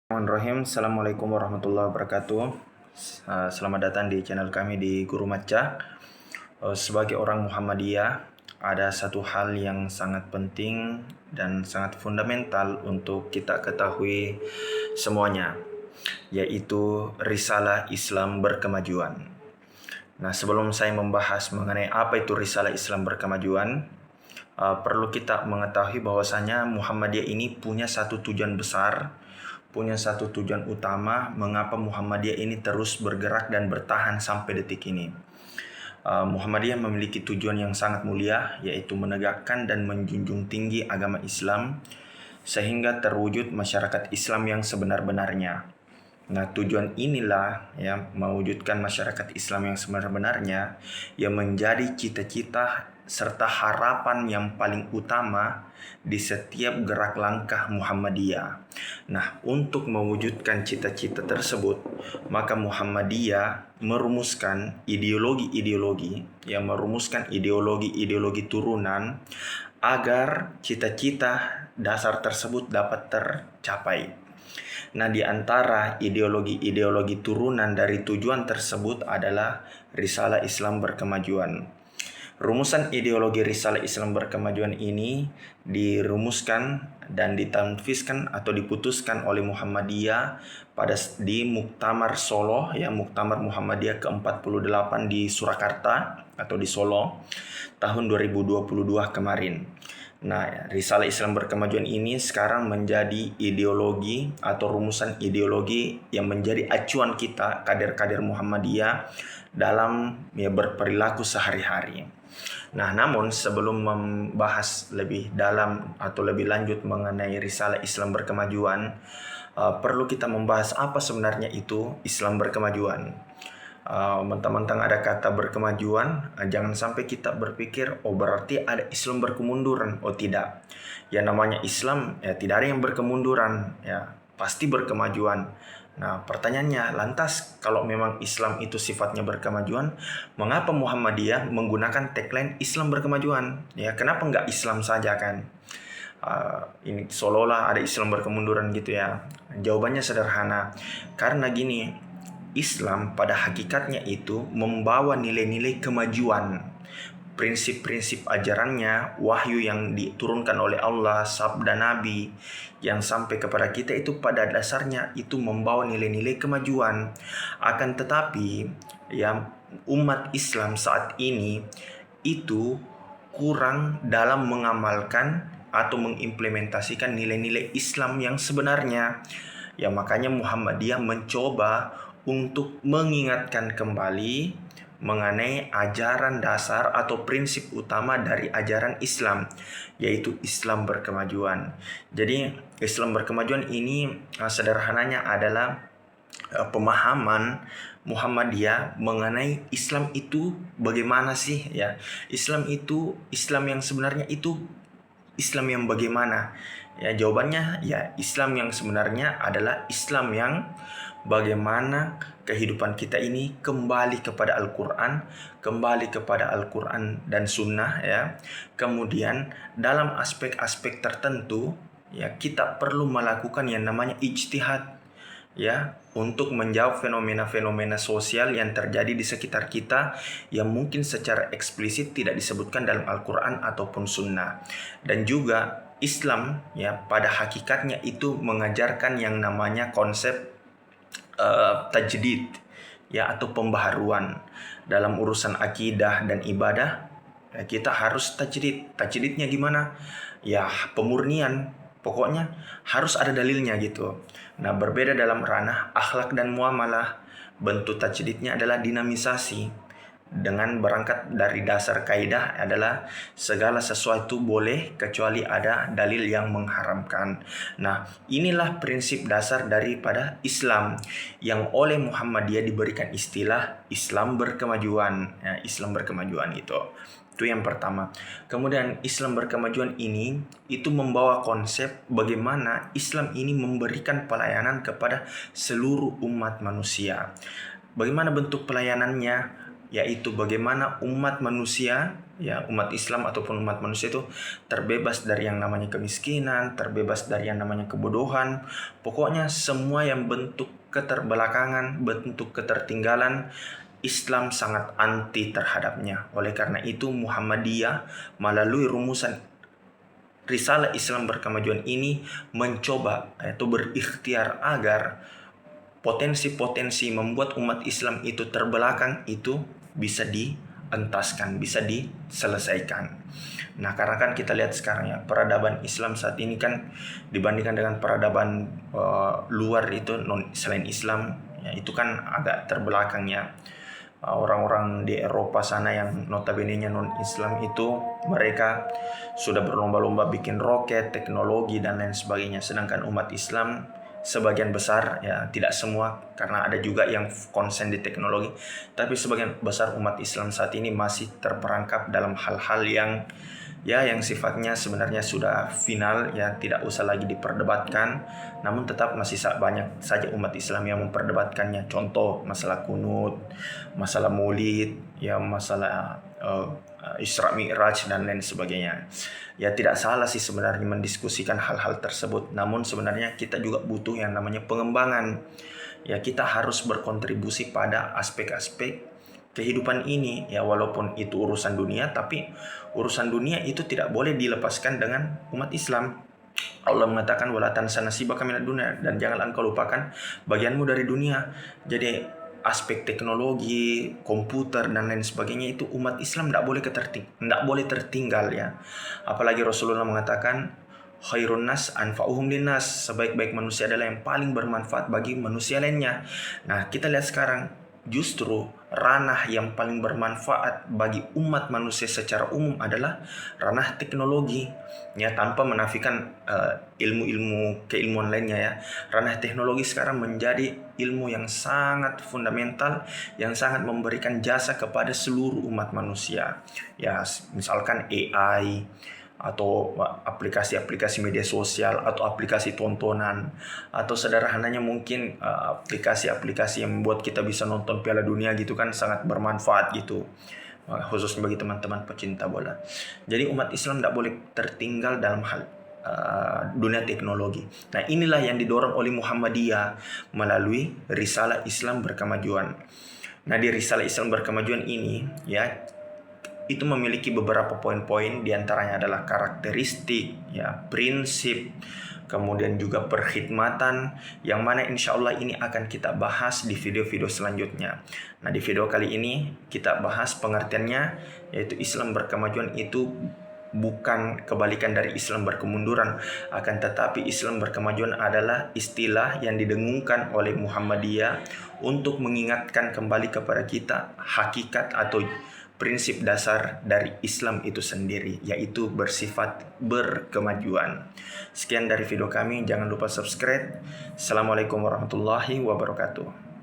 Bismillahirrahmanirrahim. Assalamualaikum warahmatullahi wabarakatuh. Selamat datang di channel kami di Guru Maca. Sebagai orang Muhammadiyah, ada satu hal yang sangat penting dan sangat fundamental untuk kita ketahui semuanya, yaitu risalah Islam berkemajuan. Nah, sebelum saya membahas mengenai apa itu risalah Islam berkemajuan, perlu kita mengetahui bahwasanya Muhammadiyah ini punya satu tujuan besar, punya satu tujuan utama mengapa Muhammadiyah ini terus bergerak dan bertahan sampai detik ini. Muhammadiyah memiliki tujuan yang sangat mulia, yaitu menegakkan dan menjunjung tinggi agama Islam sehingga terwujud masyarakat Islam yang sebenar-benarnya. Nah, tujuan inilah ya, mewujudkan masyarakat Islam yang sebenar-benarnya yang menjadi cita-cita serta harapan yang paling utama di setiap gerak langkah Muhammadiyah. Nah, untuk mewujudkan cita-cita tersebut, maka Muhammadiyah merumuskan ideologi turunan agar cita-cita dasar tersebut dapat tercapai. Nah, di antara ideologi turunan dari tujuan tersebut adalah Risalah Islam Berkemajuan. Rumusan ideologi Risalah Islam Berkemajuan ini dirumuskan dan ditanfiskan atau diputuskan oleh Muhammadiyah di Muktamar Solo, Muktamar Muhammadiyah ke-48 di Surakarta atau di Solo tahun 2022 kemarin. Nah, Risalah Islam Berkemajuan ini sekarang menjadi ideologi atau rumusan ideologi yang menjadi acuan kita kader-kader Muhammadiyah dalam berperilaku sehari-hari. Nah, namun sebelum membahas lebih dalam atau lebih lanjut mengenai Risalah Islam Berkemajuan, perlu kita membahas apa sebenarnya itu Islam Berkemajuan. Mentang-mentang ada kata berkemajuan, jangan sampai kita berpikir berarti ada Islam berkemunduran. Tidak. Yang namanya Islam tidak ada yang berkemunduran, pasti berkemajuan. Nah, pertanyaannya, lantas kalau memang Islam itu sifatnya berkemajuan, mengapa Muhammadiyah menggunakan tagline Islam berkemajuan? Kenapa nggak Islam saja kan? Ini seolah-olah ada Islam berkemunduran gitu ya. Jawabannya sederhana. Karena gini, Islam pada hakikatnya itu membawa nilai-nilai kemajuan. Prinsip-prinsip ajarannya, wahyu yang diturunkan oleh Allah, sabda Nabi yang sampai kepada kita itu pada dasarnya itu membawa nilai-nilai kemajuan. Akan tetapi umat Islam saat ini itu kurang dalam mengamalkan atau mengimplementasikan nilai-nilai Islam yang sebenarnya. Makanya Muhammadiyah mencoba untuk mengingatkan kembali mengenai ajaran dasar atau prinsip utama dari ajaran Islam, yaitu Islam berkemajuan. Jadi Islam berkemajuan ini sederhananya adalah pemahaman Muhammadiyah mengenai Islam itu bagaimana sih ya. Islam yang sebenarnya itu Islam yang bagaimana? Jawabannya Islam yang sebenarnya adalah Islam yang bagaimana kehidupan kita ini kembali kepada Al-Quran, dan Sunnah Kemudian dalam aspek-aspek tertentu kita perlu melakukan yang namanya ijtihad untuk menjawab fenomena-fenomena sosial yang terjadi di sekitar kita yang mungkin secara eksplisit tidak disebutkan dalam Al-Quran ataupun Sunnah. Dan juga Islam pada hakikatnya itu mengajarkan yang namanya konsep tajdid atau pembaharuan dalam urusan akidah dan ibadah. Kita harus tajdid. Tajdidnya gimana? Pemurnian. Pokoknya harus ada dalilnya gitu. Nah, berbeda dalam ranah akhlak dan muamalah, bentuk tajdidnya adalah dinamisasi dengan berangkat dari dasar kaidah adalah segala sesuatu boleh kecuali ada dalil yang mengharamkan. Nah, inilah prinsip dasar daripada Islam yang oleh Muhammadiyah diberikan istilah Islam berkemajuan. Islam berkemajuan itu yang pertama. Kemudian Islam berkemajuan ini itu membawa konsep bagaimana Islam ini memberikan pelayanan kepada seluruh umat manusia. Bagaimana bentuk pelayanannya? yaitu bagaimana umat manusia, ya umat Islam ataupun umat manusia itu terbebas dari yang namanya kemiskinan, terbebas dari yang namanya kebodohan. Pokoknya semua yang bentuk keterbelakangan, bentuk ketertinggalan, Islam sangat anti terhadapnya. Oleh karena itu Muhammadiyah melalui rumusan Risalah Islam Berkemajuan ini mencoba atau berikhtiar agar potensi-potensi membuat umat Islam itu terbelakang itu bisa dientaskan, bisa diselesaikan. Nah, karena kan kita lihat sekarang ya, peradaban Islam saat ini kan dibandingkan dengan peradaban luar itu selain Islam, ya, itu kan agak terbelakang ya. Orang-orang di Eropa sana yang notabene-nya non-Islam itu mereka sudah berlomba-lomba bikin roket, teknologi dan lain sebagainya. Sedangkan umat Islam sebagian besar, ya tidak semua karena ada juga yang konsen di teknologi, tapi sebagian besar umat Islam saat ini masih terperangkap dalam hal-hal yang sifatnya sebenarnya sudah final, ya tidak usah lagi diperdebatkan, namun tetap masih banyak saja umat Islam yang memperdebatkannya. Contoh masalah kunut, masalah maulid, ya masalah Isra Mi'raj dan lain sebagainya. Ya tidak salah sih sebenarnya mendiskusikan hal-hal tersebut, namun sebenarnya kita juga butuh yang namanya pengembangan. Ya kita harus berkontribusi pada aspek-aspek kehidupan ini, ya walaupun itu urusan dunia, tapi urusan dunia itu tidak boleh dilepaskan dengan umat Islam. Allah mengatakan wala tansa nasibaka minad dunya, dan janganlah engkau lupakan bagianmu dari dunia. Jadi aspek teknologi, komputer dan lain sebagainya itu umat Islam tidak boleh tertinggal ya. Apalagi Rasulullah mengatakan khairun nas anfa'uhum linnas, sebaik-baik manusia adalah yang paling bermanfaat bagi manusia lainnya. Nah, kita lihat sekarang justru ranah yang paling bermanfaat bagi umat manusia secara umum adalah ranah teknologi, ya tanpa menafikan ilmu-ilmu keilmuan lainnya ya. Ranah teknologi sekarang menjadi ilmu yang sangat fundamental, yang sangat memberikan jasa kepada seluruh umat manusia. Ya misalkan AI, atau aplikasi-aplikasi media sosial, atau aplikasi tontonan, atau sederhananya mungkin aplikasi-aplikasi yang membuat kita bisa nonton Piala Dunia gitu kan, sangat bermanfaat gitu, khususnya bagi teman-teman pecinta bola. Jadi umat Islam tidak boleh tertinggal dalam hal dunia teknologi. Nah inilah yang didorong oleh Muhammadiyah melalui Risalah Islam Berkemajuan. Nah di Risalah Islam Berkemajuan ini ya itu memiliki beberapa poin-poin, diantaranya adalah karakteristik, ya prinsip, kemudian juga perkhidmatan, yang mana insya Allah ini akan kita bahas di video-video selanjutnya. Nah di video kali ini kita bahas pengertiannya, yaitu Islam Berkemajuan itu bukan kebalikan dari Islam berkemunduran, akan tetapi Islam berkemajuan adalah istilah yang didengungkan oleh Muhammadiyah untuk mengingatkan kembali kepada kita hakikat atau prinsip dasar dari Islam itu sendiri, yaitu bersifat berkemajuan. Sekian dari video kami, jangan lupa subscribe. Assalamualaikum warahmatullahi wabarakatuh.